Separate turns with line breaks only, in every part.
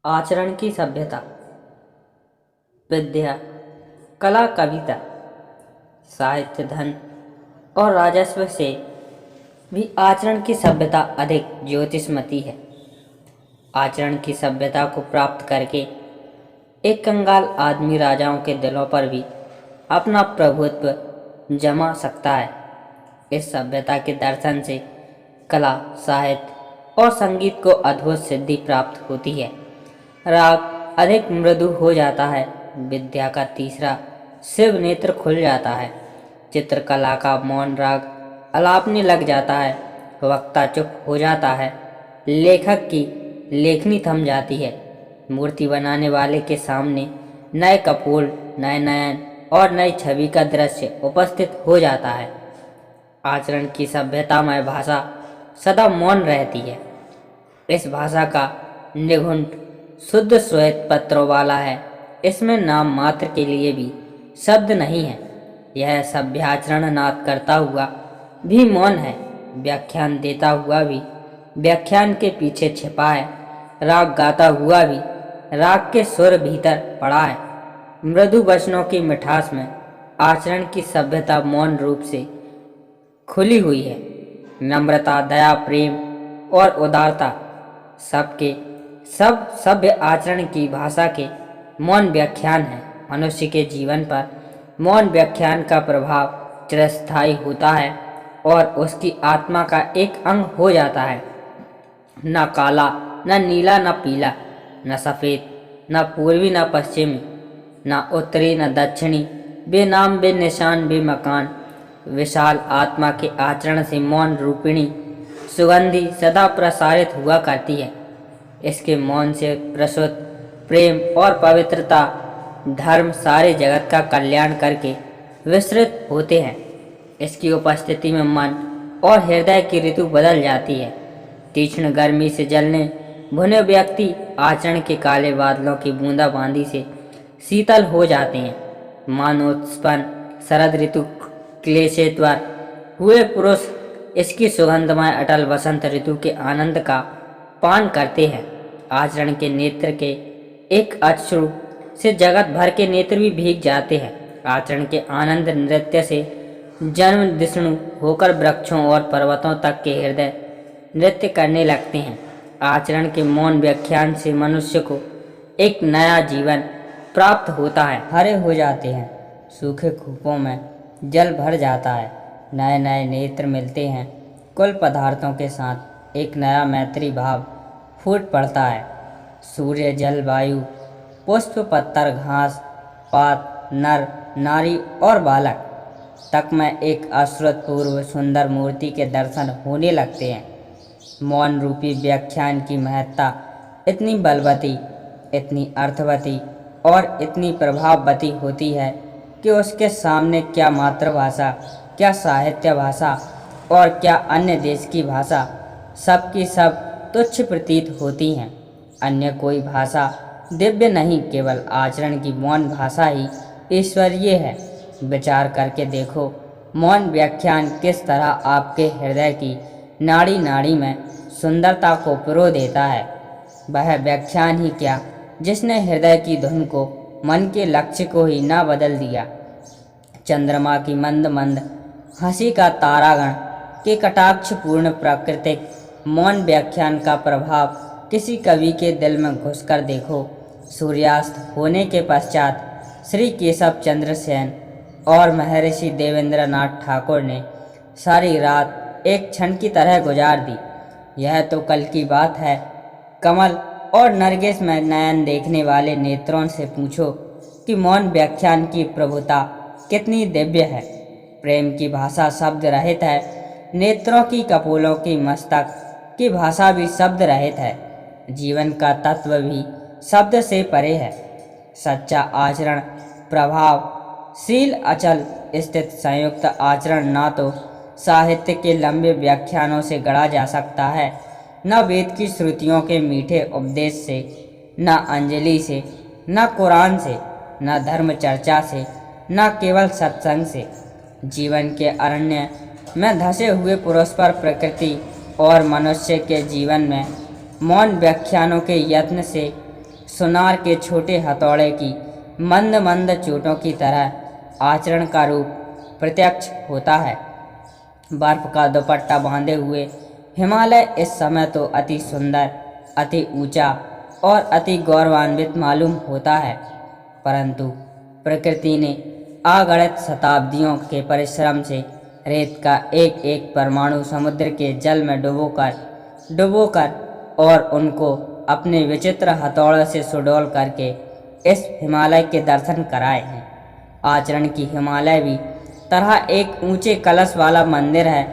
आचरण की सभ्यता। विद्या, कला, कविता, साहित्य, धन और राजस्व से भी आचरण की सभ्यता अधिक ज्योतिषमती है। आचरण की सभ्यता को प्राप्त करके एक कंगाल आदमी राजाओं के दिलों पर भी अपना प्रभुत्व जमा सकता है। इस सभ्यता के दर्शन से कला, साहित्य और संगीत को अद्भुत सिद्धि प्राप्त होती है। राग अधिक मृदु हो जाता है। विद्या का तीसरा शिव नेत्र खुल जाता है। चित्रकला का मौन राग अलापने लग जाता है। वक्ता चुप हो जाता है। लेखक की लेखनी थम जाती है। मूर्ति बनाने वाले के सामने नए कपोल, नए नयन और नई छवि का दृश्य उपस्थित हो जाता है। आचरण की सभ्यतामय भाषा सदा मौन रहती है। इस भाषा का निघुंट शुद्ध श्वेत पत्रों वाला है। इसमें नाम मात्र के लिए भी शब्द नहीं है। यह सभ्याचरण नाद करता हुआ भी मौन है। व्याख्यान देता हुआ भी व्याख्यान के पीछे छिपा है। राग गाता हुआ भी राग के सुर भीतर पड़ा है। मृदु वचनों की मिठास में आचरण की सभ्यता मौन रूप से खुली हुई है। नम्रता, दया, प्रेम और उदारता सबके सब सभ्य आचरण की भाषा के मौन व्याख्यान है। मनुष्य के जीवन पर मौन व्याख्यान का प्रभाव चिरस्थायी होता है और उसकी आत्मा का एक अंग हो जाता है। न काला, न नीला, न पीला, न सफ़ेद, न पूर्वी, न पश्चिमी, न उत्तरी, न दक्षिणी, बेनाम, बेनिशान, बेमकान, विशाल आत्मा के आचरण से मौन रूपिणी सुगंधि सदा प्रसारित हुआ करती है। इसके मौन से प्रसूत प्रेम और पवित्रता धर्म सारे जगत का कल्याण करके विस्तृत होते हैं। इसकी उपस्थिति में मन और हृदय की ऋतु बदल जाती है। तीक्ष्ण गर्मी से जलने भुने व्यक्ति आचरण के काले बादलों की बूंदाबांदी से शीतल हो जाते हैं। मानोत्पन्न शरद ऋतु क्लेशेत्वर हुए पुरुष इसकी सुगंधमय अटल वसंत ऋतु के आनंद का पान करते हैं। आचरण के नेत्र के एक अश्रु से जगत भर के नेत्र भी भीग जाते हैं। आचरण के आनंद नृत्य से जन्म दिष्णु होकर वृक्षों और पर्वतों तक के हृदय नृत्य करने लगते हैं। आचरण के मौन व्याख्यान से मनुष्य को एक नया जीवन प्राप्त होता है। हरे हो जाते हैं, सूखे कूपों में जल भर जाता है, नए नए नेत्र मिलते हैं। कुल पदार्थों के साथ एक नया मैत्री भाव फूट पड़ता है। सूर्य, जल, वायु, पुष्प, पत्थर, घास, पात, नर, नारी और बालक तक में एक अश्रुतपूर्व सुंदर मूर्ति के दर्शन होने लगते हैं। मौन रूपी व्याख्यान की महत्ता इतनी बलवती, इतनी अर्थवती और इतनी प्रभाववती होती है कि उसके सामने क्या मातृभाषा, क्या साहित्य भाषा और क्या अन्य देश की भाषा सबकी सब तुच्छ प्रतीत होती हैं। अन्य कोई भाषा दिव्य नहीं, केवल आचरण की मौन भाषा ही ईश्वरीय है। विचार करके देखो, मौन व्याख्यान किस तरह आपके हृदय की नाड़ी नाड़ी में सुंदरता को पिरो देता है। वह व्याख्यान ही क्या जिसने हृदय की धुन को, मन के लक्ष्य को ही ना बदल दिया। चंद्रमा की मंद मंद हंसी का तारागण के कटाक्षपूर्ण प्राकृतिक मौन व्याख्यान का प्रभाव किसी कवि के दिल में घुसकर देखो। सूर्यास्त होने के पश्चात श्री केशव चंद्र सेन और महर्षि देवेंद्रनाथ ठाकुर ने सारी रात एक क्षण की तरह गुजार दी। यह तो कल की बात है। कमल और नरगिस में नयन देखने वाले नेत्रों से पूछो कि मौन व्याख्यान की प्रभुता कितनी दिव्य है। प्रेम की भाषा शब्द रहित है। नेत्रों की कपोलों की मस्तक की भाषा भी शब्द रहित है। जीवन का तत्व भी शब्द से परे है। सच्चा आचरण प्रभावशील, अचल, स्थित, संयुक्त आचरण न तो साहित्य के लंबे व्याख्यानों से गढ़ा जा सकता है, न वेद की श्रुतियों के मीठे उपदेश से, न अंजलि से, न कुरान से, न धर्म चर्चा से, न केवल सत्संग से। जीवन के अरण्य में धसे हुए पुरुष पर प्रकृति और मनुष्य के जीवन में मौन व्याख्यानों के यत्न से सुनार के छोटे हथौड़े की मंद मंद चोटों की तरह आचरण का रूप प्रत्यक्ष होता है। बर्फ का दुपट्टा बांधे हुए हिमालय इस समय तो अति सुंदर, अति ऊंचा और अति गौरवान्वित मालूम होता है, परंतु प्रकृति ने अगणित शताब्दियों के परिश्रम से रेत का एक एक परमाणु समुद्र के जल में डुबोकर और उनको अपने विचित्र हथौड़े से सुडौल करके इस हिमालय के दर्शन कराए हैं। आचरण की हिमालय भी तरह एक ऊंचे कलश वाला मंदिर है।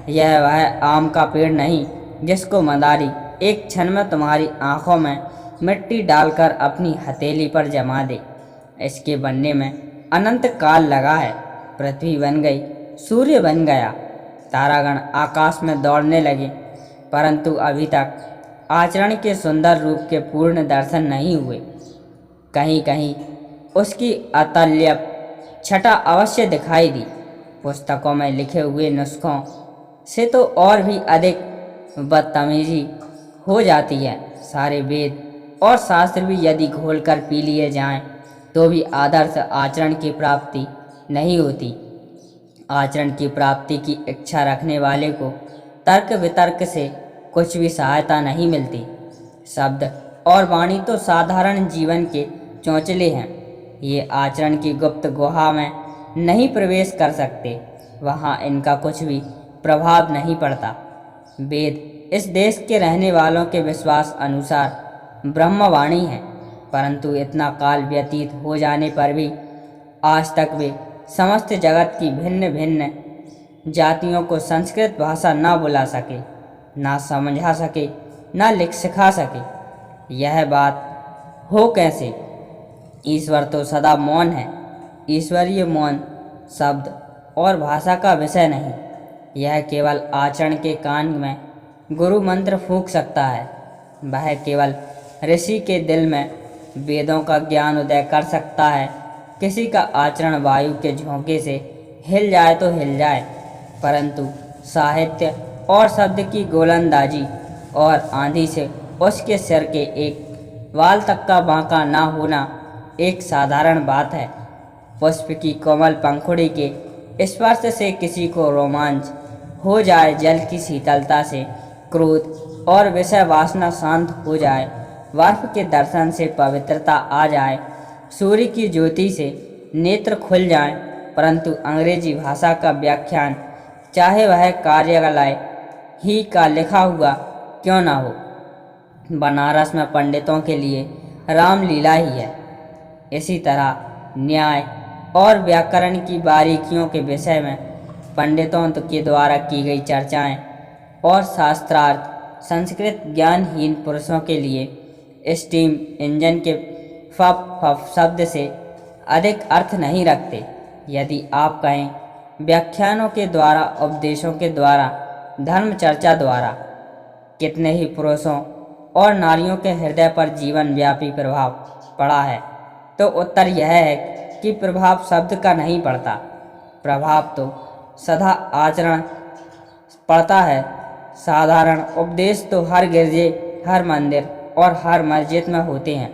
यह वह आम का पेड़ नहीं जिसको मदारी एक क्षण में तुम्हारी आंखों में मिट्टी डालकर अपनी हथेली पर जमा दे। इसके बनने में अनंत काल लगा है। पृथ्वी बन गई, सूर्य बन गया, तारागण आकाश में दौड़ने लगे, परंतु अभी तक आचरण के सुंदर रूप के पूर्ण दर्शन नहीं हुए। कहीं कहीं उसकी अतुल्य छटा अवश्य दिखाई दी। पुस्तकों में लिखे हुए नुस्खों से तो और भी अधिक बदतमीजी हो जाती है। सारे वेद और शास्त्र भी यदि घोलकर पी लिए जाएं तो भी आदर्श आचरण की प्राप्ति नहीं होती। आचरण की प्राप्ति की इच्छा रखने वाले को तर्क वितर्क से कुछ भी सहायता नहीं मिलती। शब्द और वाणी तो साधारण जीवन के चौंचले हैं। ये आचरण की गुप्त गुहा में नहीं प्रवेश कर सकते, वहाँ इनका कुछ भी प्रभाव नहीं पड़ता। वेद इस देश के रहने वालों के विश्वास अनुसार ब्रह्मवाणी है, परंतु इतना काल व्यतीत हो जाने पर भी आज तक वे समस्त जगत की भिन्न भिन्न जातियों को संस्कृत भाषा ना बुला सके, ना समझा सके, ना लिख सिखा सके। यह बात हो कैसे? ईश्वर तो सदा मौन है। ईश्वरीय मौन शब्द और भाषा का विषय नहीं, यह केवल आचरण के कान में गुरु मंत्र फूंक सकता है। वह केवल ऋषि के दिल में वेदों का ज्ञान उदय कर सकता है। किसी का आचरण वायु के झोंके से हिल जाए तो हिल जाए, परंतु साहित्य और शब्द की गोलंदाजी और आंधी से उसके सिर के एक वाल तक का बांका ना होना एक साधारण बात है। पुष्प की कोमल पंखुड़ी के स्पर्श से किसी को रोमांच हो जाए, जल की शीतलता से क्रोध और विषय वासना शांत हो जाए, बर्फ के दर्शन से पवित्रता आ जाए, सूर्य की ज्योति से नेत्र खुल जाएं, परंतु अंग्रेजी भाषा का व्याख्यान चाहे वह कार्यालय ही का लिखा हुआ क्यों ना हो, बनारस में पंडितों के लिए रामलीला ही है। इसी तरह न्याय और व्याकरण की बारीकियों के विषय में पंडितों के द्वारा की गई चर्चाएं और शास्त्रार्थ संस्कृत ज्ञानहीन पुरुषों के लिए स्टीम इंजन के फप फप शब्द से अधिक अर्थ नहीं रखते। यदि आप कहें व्याख्यानों के द्वारा, उपदेशों के द्वारा, धर्म चर्चा द्वारा कितने ही पुरुषों और नारियों के हृदय पर जीवन व्यापी प्रभाव पड़ा है, तो उत्तर यह है कि प्रभाव शब्द का नहीं पड़ता, प्रभाव तो सदा आचरण पड़ता है। साधारण उपदेश तो हर गिरजे, हर मंदिर और हर मस्जिद में होते हैं,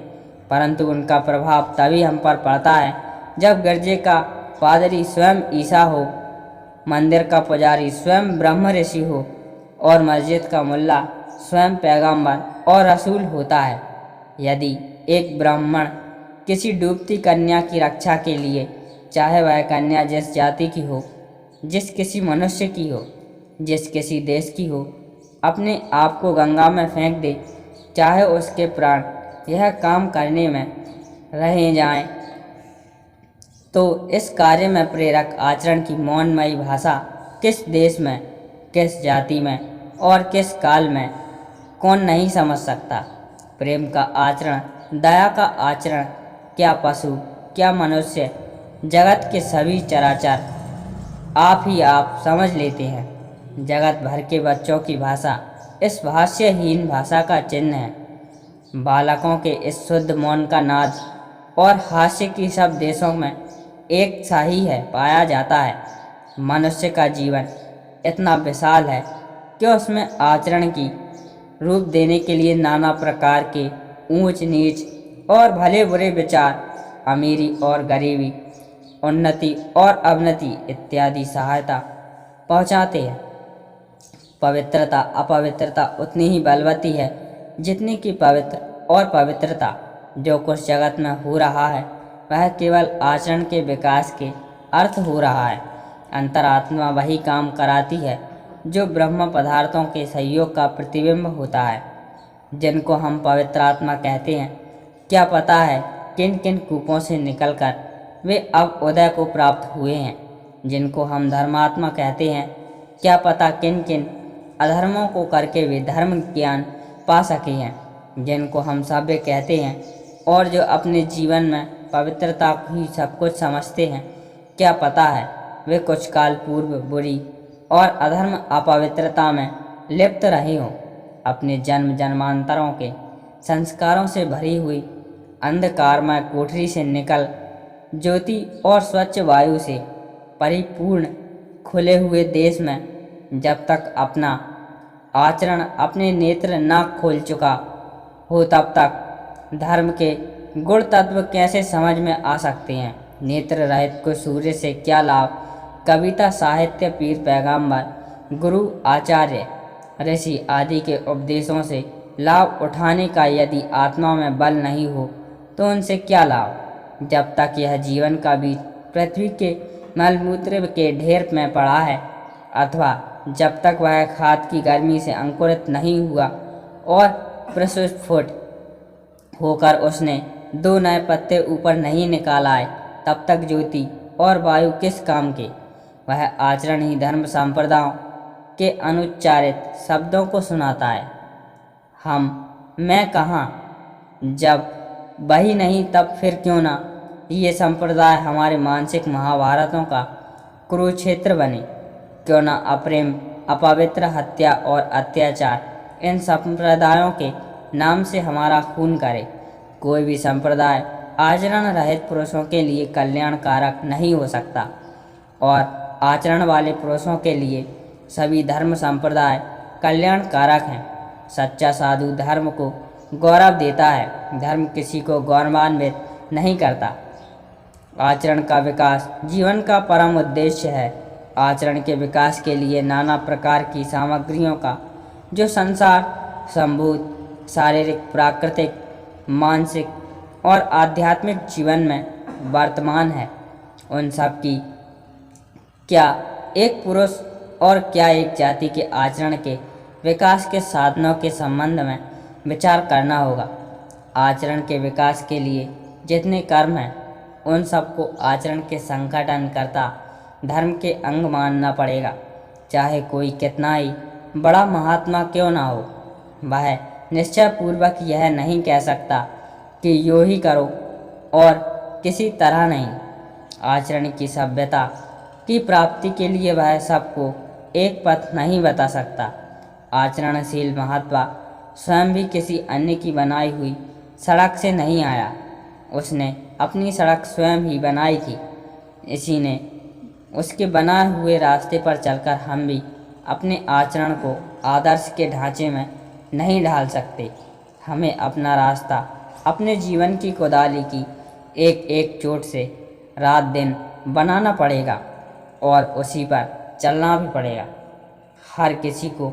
परंतु उनका प्रभाव तभी हम पर पड़ता है जब गिरजे का पादरी स्वयं ईसा हो, मंदिर का पुजारी स्वयं ब्रह्म ऋषि हो और मस्जिद का मुल्ला स्वयं पैगंबर और रसूल होता है। यदि एक ब्राह्मण किसी डूबती कन्या की रक्षा के लिए, चाहे वह कन्या जिस जाति की हो, जिस किसी मनुष्य की हो, जिस किसी देश की हो, अपने आप को गंगा में फेंक दे, चाहे उसके प्राण यह काम करने में रह जाएं, तो इस कार्य में प्रेरक आचरण की मौनमयी भाषा किस देश में, किस जाति में और किस काल में कौन नहीं समझ सकता। प्रेम का आचरण, दया का आचरण, क्या पशु, क्या मनुष्य, जगत के सभी चराचर आप ही आप समझ लेते हैं। जगत भर के बच्चों की भाषा इस भाष्यहीन भाषा का चिन्ह है। बालकों के इस शुद्ध मौन का नाद और हास्य की सब देशों में एक सा ही है पाया जाता है। मनुष्य का जीवन इतना विशाल है कि उसमें आचरण की रूप देने के लिए नाना प्रकार के ऊंच नीच और भले बुरे विचार, अमीरी और गरीबी, उन्नति और अवनति इत्यादि सहायता पहुंचाते हैं। पवित्रता अपवित्रता उतनी ही बलवती है जितनी कि पवित्र और पवित्रता। जो कुछ जगत में हो रहा है वह केवल आचरण के विकास के अर्थ हो रहा है। अंतरात्मा वही काम कराती है जो ब्रह्म पदार्थों के सहयोग का प्रतिबिंब होता है, जिनको हम पवित्र आत्मा कहते हैं। क्या पता है किन किन कूपों से निकलकर वे अब उदय को प्राप्त हुए हैं, जिनको हम धर्मात्मा कहते हैं। क्या पता किन किन अधर्मों को करके वे धर्म ज्ञान पा सके हैं, जिनको हम सभ्य कहते हैं, और जो अपने जीवन में पवित्रता को ही सब कुछ समझते हैं। क्या पता है वे कुछ काल पूर्व बुरी और अधर्म अपवित्रता में लिप्त रहे हों। अपने जन्म जन्मांतरों के संस्कारों से भरी हुई अंधकारमय कोठरी से निकल ज्योति और स्वच्छ वायु से परिपूर्ण खुले हुए देश में जब तक अपना आचरण अपने नेत्र न खोल चुका हो तब तक धर्म के गुण तत्व कैसे समझ में आ सकते हैं। नेत्र रहित को सूर्य से क्या लाभ। कविता साहित्य पीर पैगंबर गुरु आचार्य ऋषि आदि के उपदेशों से लाभ उठाने का यदि आत्मा में बल नहीं हो तो उनसे क्या लाभ। जब तक यह जीवन का बीज पृथ्वी के मलमूत्र के ढेर में पड़ा है, अथवा जब तक वह खाद की गर्मी से अंकुरित नहीं हुआ और प्रस्फुट होकर उसने दो नए पत्ते ऊपर नहीं निकाल आए, तब तक ज्योति और वायु किस काम के। वह आचरण ही धर्म संप्रदायों के अनुच्चारित शब्दों को सुनाता है। मैं कहाँ, जब वही नहीं तब फिर क्यों ना ये संप्रदाय हमारे मानसिक महाभारतों का कुरुक्षेत्र बने। क्यों ना अप्रेम अपवित्र हत्या और अत्याचार इन संप्रदायों के नाम से हमारा खून करे। कोई भी संप्रदाय आचरण रहित पुरुषों के लिए कल्याणकारक नहीं हो सकता, और आचरण वाले पुरुषों के लिए सभी धर्म संप्रदाय कल्याणकारक हैं। सच्चा साधु धर्म को गौरव देता है, धर्म किसी को गौरवान्वित नहीं करता। आचरण का विकास जीवन का परम उद्देश्य है। आचरण के विकास के लिए नाना प्रकार की सामग्रियों का जो संसार संभूत शारीरिक प्राकृतिक मानसिक और आध्यात्मिक जीवन में वर्तमान है, उन सब की क्या एक पुरुष और क्या एक जाति के आचरण के विकास के साधनों के संबंध में विचार करना होगा। आचरण के विकास के लिए जितने कर्म हैं उन सबको आचरण के संगठन करता धर्म के अंग मानना पड़ेगा। चाहे कोई कितना ही बड़ा महात्मा क्यों ना हो, वह निश्चय पूर्वक यह नहीं कह सकता कि यो ही करो और किसी तरह नहीं। आचरण की सभ्यता की प्राप्ति के लिए वह सबको एक पथ नहीं बता सकता। आचरणशील महात्मा स्वयं भी किसी अन्य की बनाई हुई सड़क से नहीं आया, उसने अपनी सड़क स्वयं ही बनाई थी। इसी ने उसके बनाए हुए रास्ते पर चलकर हम भी अपने आचरण को आदर्श के ढांचे में नहीं ढाल सकते। हमें अपना रास्ता अपने जीवन की कुदाली की एक एक चोट से रात दिन बनाना पड़ेगा और उसी पर चलना भी पड़ेगा। हर किसी को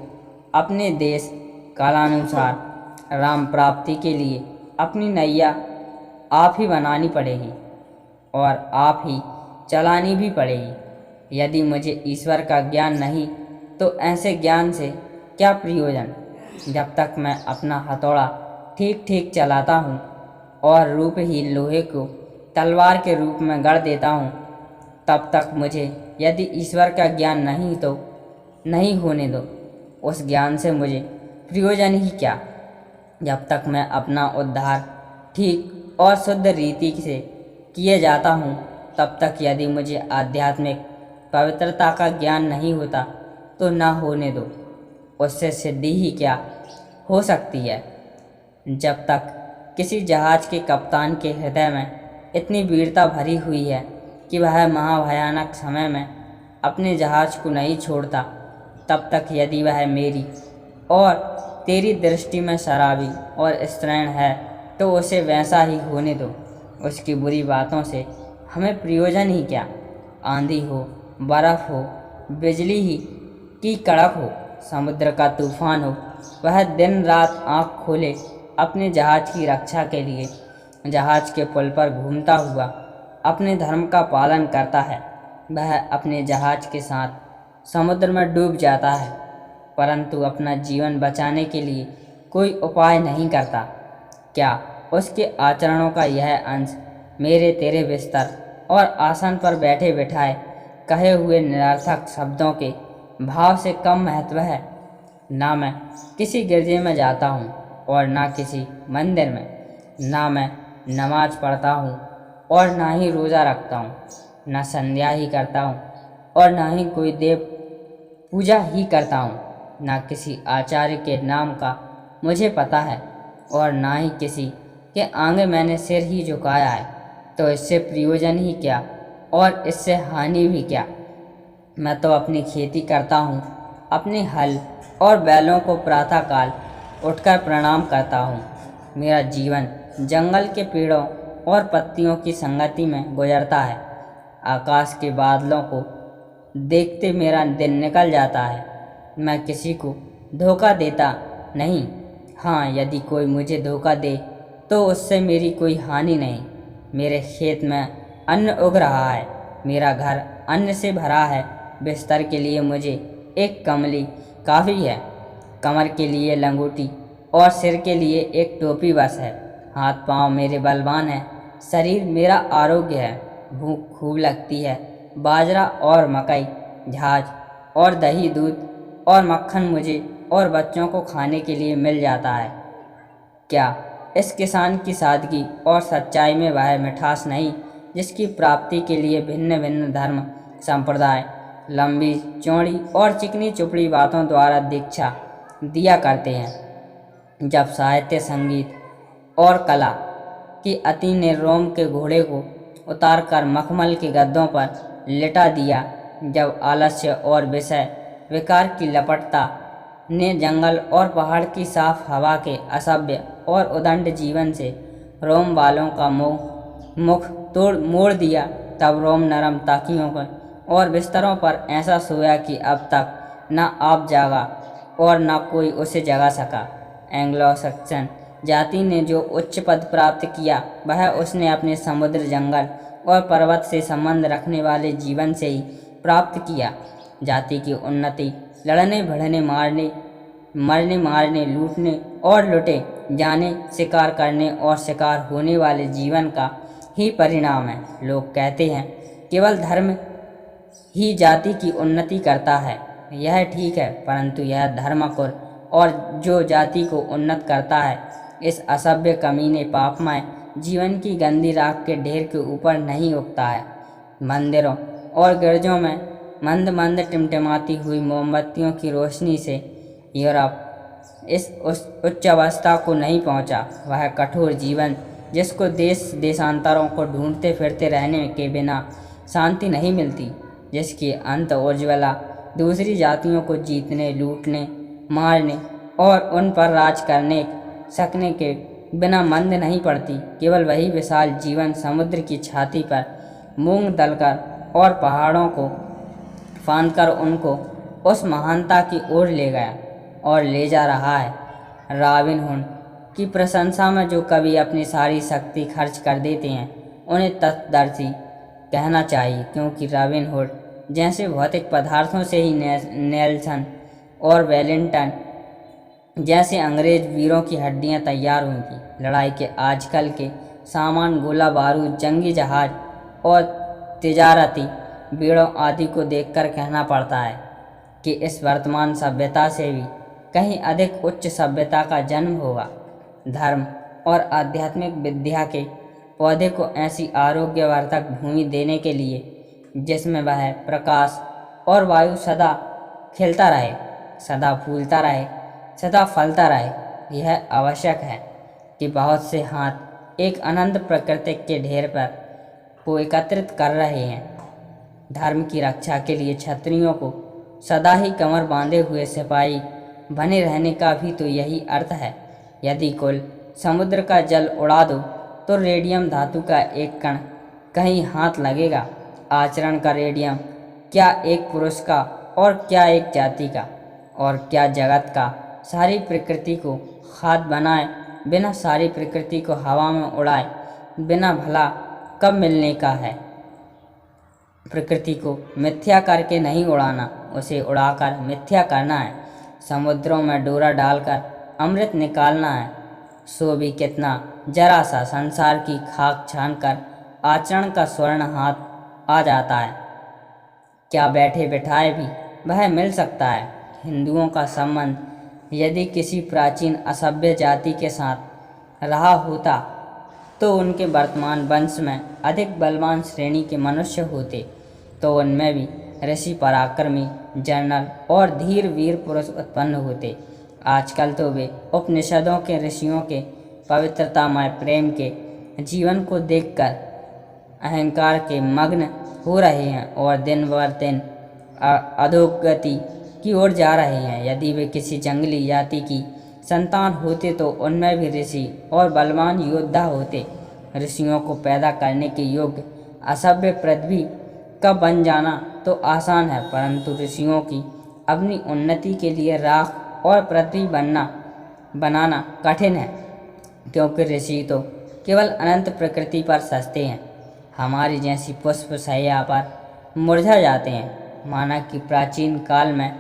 अपने देश कालानुसार राम प्राप्ति के लिए अपनी नैया आप ही बनानी पड़ेगी और आप ही चलानी भी पड़ेगी। यदि मुझे ईश्वर का ज्ञान नहीं तो ऐसे ज्ञान से क्या प्रयोजन। जब तक मैं अपना हथौड़ा ठीक ठीक चलाता हूँ और रूप ही लोहे को तलवार के रूप में गढ़ देता हूँ, तब तक मुझे यदि ईश्वर का ज्ञान नहीं तो नहीं होने दो। उस ज्ञान से मुझे प्रयोजन ही क्या। जब तक मैं अपना उद्धार ठीक और शुद्ध रीति से किए जाता हूँ, तब तक यदि मुझे आध्यात्मिक पवित्रता का ज्ञान नहीं होता तो ना होने दो। उससे सिद्धि ही क्या हो सकती है। जब तक किसी जहाज के कप्तान के हृदय में इतनी वीरता भरी हुई है कि वह महाभयानक समय में अपने जहाज को नहीं छोड़ता, तब तक यदि वह मेरी और तेरी दृष्टि में शराबी और स्त्रैण है तो उसे वैसा ही होने दो। उसकी बुरी बातों से हमें प्रयोजन ही क्या। आंधी हो, बर्फ हो, बिजली ही की कड़क हो, समुद्र का तूफान हो, वह दिन रात आँख खोले अपने जहाज की रक्षा के लिए जहाज के पुल पर घूमता हुआ अपने धर्म का पालन करता है। वह अपने जहाज के साथ समुद्र में डूब जाता है, परंतु अपना जीवन बचाने के लिए कोई उपाय नहीं करता। क्या उसके आचरणों का यह अंश मेरे तेरे बिस्तर और आसन पर बैठे बिठाए कहे हुए निरर्थक शब्दों के भाव से कम महत्व है? ना मैं किसी गिरजे में जाता हूँ और ना किसी मंदिर में, ना मैं नमाज पढ़ता हूँ और ना ही रोज़ा रखता हूँ, ना संध्या ही करता हूँ और ना ही कोई देव पूजा ही करता हूँ, ना किसी आचार्य के नाम का मुझे पता है और ना ही किसी के आगे मैंने सिर ही झुकाया है। तो इससे प्रयोजन ही क्या और इससे हानि भी क्या। मैं तो अपनी खेती करता हूँ, अपने हल और बैलों को प्रातःकाल उठकर प्रणाम करता हूँ। मेरा जीवन जंगल के पेड़ों और पत्तियों की संगति में गुजरता है। आकाश के बादलों को देखते मेरा दिन निकल जाता है। मैं किसी को धोखा देता नहीं। हाँ, यदि कोई मुझे धोखा दे तो उससे मेरी कोई हानि नहीं। मेरे खेत में अन्न उग रहा है, मेरा घर अन्न से भरा है। बिस्तर के लिए मुझे एक कमली काफ़ी है, कमर के लिए लंगोटी और सिर के लिए एक टोपी बस है। हाथ पांव मेरे बलवान हैं, शरीर मेरा आरोग्य है। भूख खूब लगती है। बाजरा और मकई, झाज और दही, दूध और मक्खन मुझे और बच्चों को खाने के लिए मिल जाता है। क्या इस किसान की सादगी और सच्चाई में वह मिठास नहीं जिसकी प्राप्ति के लिए भिन्न भिन्न धर्म संप्रदाय लंबी चौड़ी और चिकनी चुपड़ी बातों द्वारा दीक्षा दिया करते हैं? जब साहित्य, संगीत और कला की अति ने रोम के घोड़े को उतारकर मखमल के गद्दों पर लिटा दिया, जब आलस्य और विषय विकार की लपटता ने जंगल और पहाड़ की साफ हवा के असभ्य और उदंड जीवन से रोम वालों का मुख तोड़ मोड़ दिया, तब रोम नरम ताकियों पर और बिस्तरों पर ऐसा सोया कि अब तक न आप जागा और न कोई उसे जगा सका। एंग्लो सैक्सन जाति ने जो उच्च पद प्राप्त किया वह उसने अपने समुद्र, जंगल और पर्वत से संबंध रखने वाले जीवन से ही प्राप्त किया। जाति की उन्नति लड़ने भिड़ने, मरने मारने, लूटने और लुटे जाने, शिकार करने और शिकार होने वाले जीवन का ही परिणाम है। लोग कहते हैं केवल धर्म ही जाति की उन्नति करता है। यह ठीक है, परंतु यह धर्मकुल और जो जाति को उन्नत करता है इस असभ्य, कमीने, पापमय जीवन की गंदी राख के ढेर के ऊपर नहीं उगता है। मंदिरों और गिरजों में मंद मंद टिमटिमाती हुई मोमबत्तियों की रोशनी से यूरोप इस उच्च अवस्था को नहीं पहुंचा। वह कठोर जीवन जिसको देश देशांतरों को ढूंढते फिरते रहने के बिना शांति नहीं मिलती, जिसकी अंत उज्ज्वला दूसरी जातियों को जीतने, लूटने, मारने और उन पर राज करने सकने के बिना मंद नहीं पड़ती। केवल वही विशाल जीवन समुद्र की छाती पर मूंग दलकर और पहाड़ों को फांदकर उनको उस महानता की ओर ले गया और ले जा रहा है। रॉबिन हुड की प्रशंसा में जो कवि अपनी सारी शक्ति खर्च कर देते हैं उन्हें तत्दर्शी कहना चाहिए, क्योंकि रॉबिन हुड जैसे भौतिक पदार्थों से ही नेल्सन और वेलिंगटन जैसे अंग्रेज वीरों की हड्डियां तैयार हुई थी। लड़ाई के आजकल के सामान, गोला बारूद, जंगी जहाज और तिजारती बेड़ों आदि को देखकर कहना पड़ता है कि इस वर्तमान सभ्यता से भी कहीं अधिक उच्च सभ्यता का जन्म होगा। धर्म और आध्यात्मिक विद्या के पौधे को ऐसी आरोग्यवर्धक भूमि देने के लिए जिसमें वह प्रकाश और वायु सदा खिलता रहे, सदा फूलता रहे, सदा फलता रहे, यह आवश्यक है कि बहुत से हाथ एक अनंत प्रकृति के ढेर पर को एकत्रित कर रहे हैं। धर्म की रक्षा के लिए क्षत्रियों को सदा ही कमर बांधे हुए सिपाही बने रहने का भी तो यही अर्थ है। यदि कुल समुद्र का जल उड़ा दो तो रेडियम धातु का एक कण कहीं हाथ लगेगा। आचरण का रेडियम क्या एक पुरुष का और क्या एक जाति का और क्या जगत का सारी प्रकृति को खाद बनाए बिना सारी प्रकृति को हवा में उड़ाए बिना भला कब मिलने का है। प्रकृति को मिथ्या करके नहीं उड़ाना, उसे उड़ाकर मिथ्या करना है। समुद्रों में डोरा डालकर अमृत निकालना है। सो भी कितना जरा सा संसार की खाक छानकर आचरण का स्वर्ण हाथ आ जाता है। क्या बैठे बिठाए भी वह मिल सकता है। हिंदुओं का संबंध यदि किसी प्राचीन असभ्य जाति के साथ रहा होता तो उनके वर्तमान वंश में अधिक बलवान श्रेणी के मनुष्य होते, तो उनमें भी ऋषि पराक्रमी जनरल और धीर वीर पुरुष उत्पन्न होते। आजकल तो वे उपनिषदों के ऋषियों के पवित्रतामय प्रेम के जीवन को देखकर अहंकार के मग्न हो रहे हैं और दिन बर दिन अधोगति की ओर जा रहे हैं। यदि वे किसी जंगली जाति की संतान होते तो उनमें भी ऋषि और बलवान योद्धा होते। ऋषियों को पैदा करने के योग्य असभ्य पृथ्वी का बन जाना तो आसान है, परंतु ऋषियों की अपनी उन्नति के लिए राख और पृथ्वी बनाना कठिन है, क्योंकि ऋषि तो केवल अनंत प्रकृति पर सजते हैं, हमारी जैसी पुष्प शैया पर मुरझा जाते हैं। माना कि प्राचीन काल में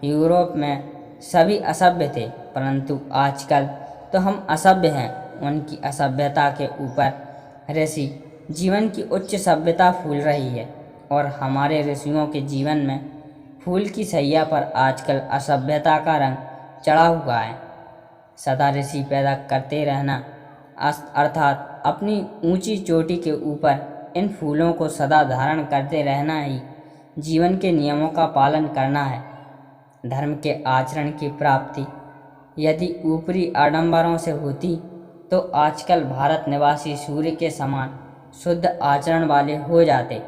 यूरोप में सभी असभ्य थे, परंतु आजकल तो हम असभ्य हैं। उनकी असभ्यता के ऊपर ऋषि जीवन की उच्च सभ्यता फूल रही है और हमारे ऋषियों के जीवन में फूल की सैया पर आजकल असभ्यता का रंग चढ़ा हुआ है। सदा ऋषि पैदा करते रहना अर्थात अपनी ऊंची चोटी के ऊपर इन फूलों को सदा धारण करते रहना ही जीवन के नियमों का पालन करना है। धर्म के आचरण की प्राप्ति यदि ऊपरी आडंबरों से होती तो आजकल भारत निवासी सूर्य के समान शुद्ध आचरण वाले हो जाते।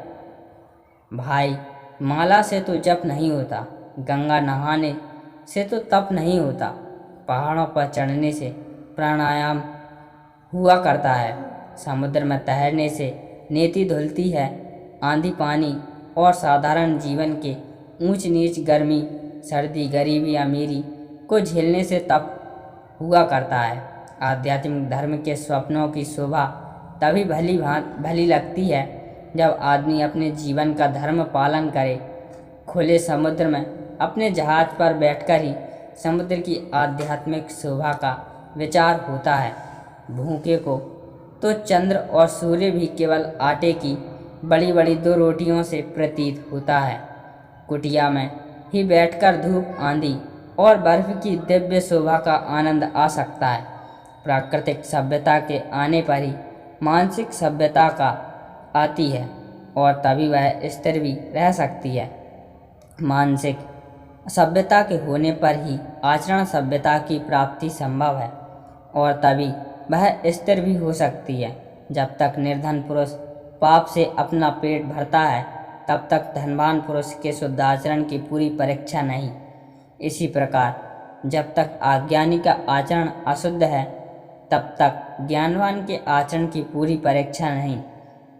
भाई, माला से तो जप नहीं होता, गंगा नहाने से तो तप नहीं होता, पहाड़ों पर चढ़ने से प्राणायाम हुआ करता है, समुद्र में तैरने से नेति धुलती है, आंधी पानी और साधारण जीवन के ऊंच नीच गर्मी सर्दी गरीबी अमीरी को झेलने से तप हुआ करता है। आध्यात्मिक धर्म के स्वप्नों की शोभा तभी भली लगती है जब आदमी अपने जीवन का धर्म पालन करे। खुले समुद्र में अपने जहाज पर बैठकर ही समुद्र की आध्यात्मिक शोभा का विचार होता है। भूखे को तो चंद्र और सूर्य भी केवल आटे की बड़ी बड़ी 2 रोटियों से प्रतीत होता है। कुटिया में ही बैठकर धूप आंधी और बर्फ की दिव्य शोभा का आनंद आ सकता है। प्राकृतिक सभ्यता के आने पर ही मानसिक सभ्यता का आती है और तभी वह स्थिर भी रह सकती है। मानसिक सभ्यता के होने पर ही आचरण सभ्यता की प्राप्ति संभव है और तभी वह स्थिर भी हो सकती है। जब तक निर्धन पुरुष पाप से अपना पेट भरता है तब तक धनवान पुरुष के शुद्ध आचरण की पूरी परीक्षा नहीं। इसी प्रकार जब तक अज्ञानी का आचरण अशुद्ध है तब तक ज्ञानवान के आचरण की पूरी परीक्षा नहीं।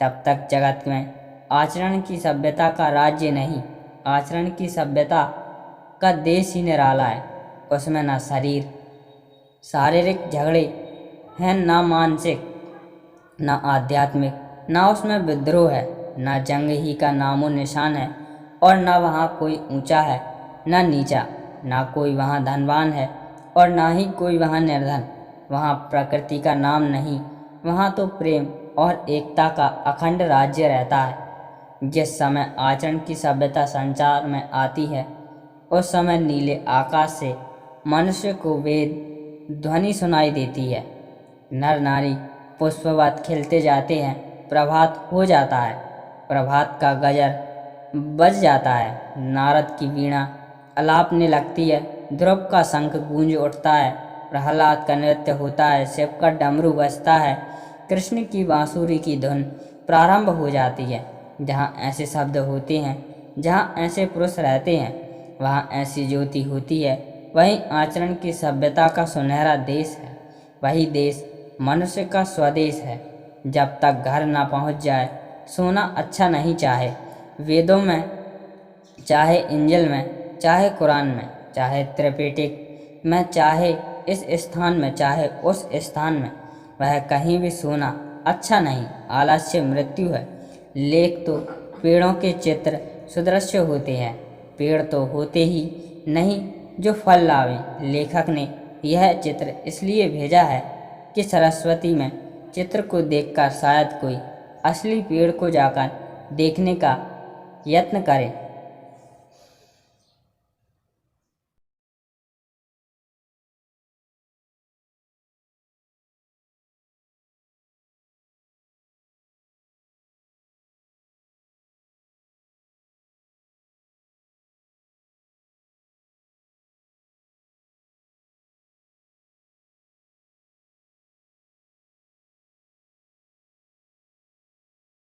तब तक जगत में आचरण की सभ्यता का राज्य नहीं। आचरण की सभ्यता का देश ही निराला है। उसमें न शरीर शारीरिक झगड़े हैं, न मानसिक, न आध्यात्मिक, न उसमें विद्रोह है, न जंग ही का नामो निशान है और न वहाँ कोई ऊंचा है न नीचा, न कोई वहाँ धनवान है और न ही कोई वहाँ निर्धन। वहाँ प्रकृति का नाम नहीं, वहाँ तो प्रेम और एकता का अखंड राज्य रहता है। जिस समय आचरण की सभ्यता संचार में आती है उस समय नीले आकाश से मनुष्य को वेद ध्वनि सुनाई देती है। नर नारी पुष्पवत खिलते जाते हैं, प्रभात हो जाता है, प्रभात का गजर बज जाता है, नारद की वीणा अलापने लगती है, ध्रुव का शंख गूंज उठता है, प्रहलाद का नृत्य होता है, शिव का डमरू बजता है, कृष्ण की बांसुरी की धुन प्रारंभ हो जाती है। जहाँ ऐसे शब्द होते हैं, जहाँ ऐसे पुरुष रहते हैं, वहाँ ऐसी ज्योति होती है। वही आचरण की सभ्यता का सुनहरा देश है। वही देश मनुष्य का स्वदेश है। जब तक घर ना पहुंच जाए सोना अच्छा नहीं चाहे। वेदों में, चाहे इंजिल में, चाहे कुरान में, चाहे त्रिपिटक में, चाहे इस स्थान में, चाहे उस स्थान में, वह कहीं भी सोना अच्छा नहीं। आलस्य मृत्यु है। लेख तो पेड़ों के चित्र सुदृश्य होते हैं। पेड़ तो होते ही नहीं जो फल लावें। लेखक ने यह चित्र इसलिए भेजा है कि सरस्वती में चित्र को देखकर शायद कोई असली पेड़ को जाकर देखने का यत्न करे।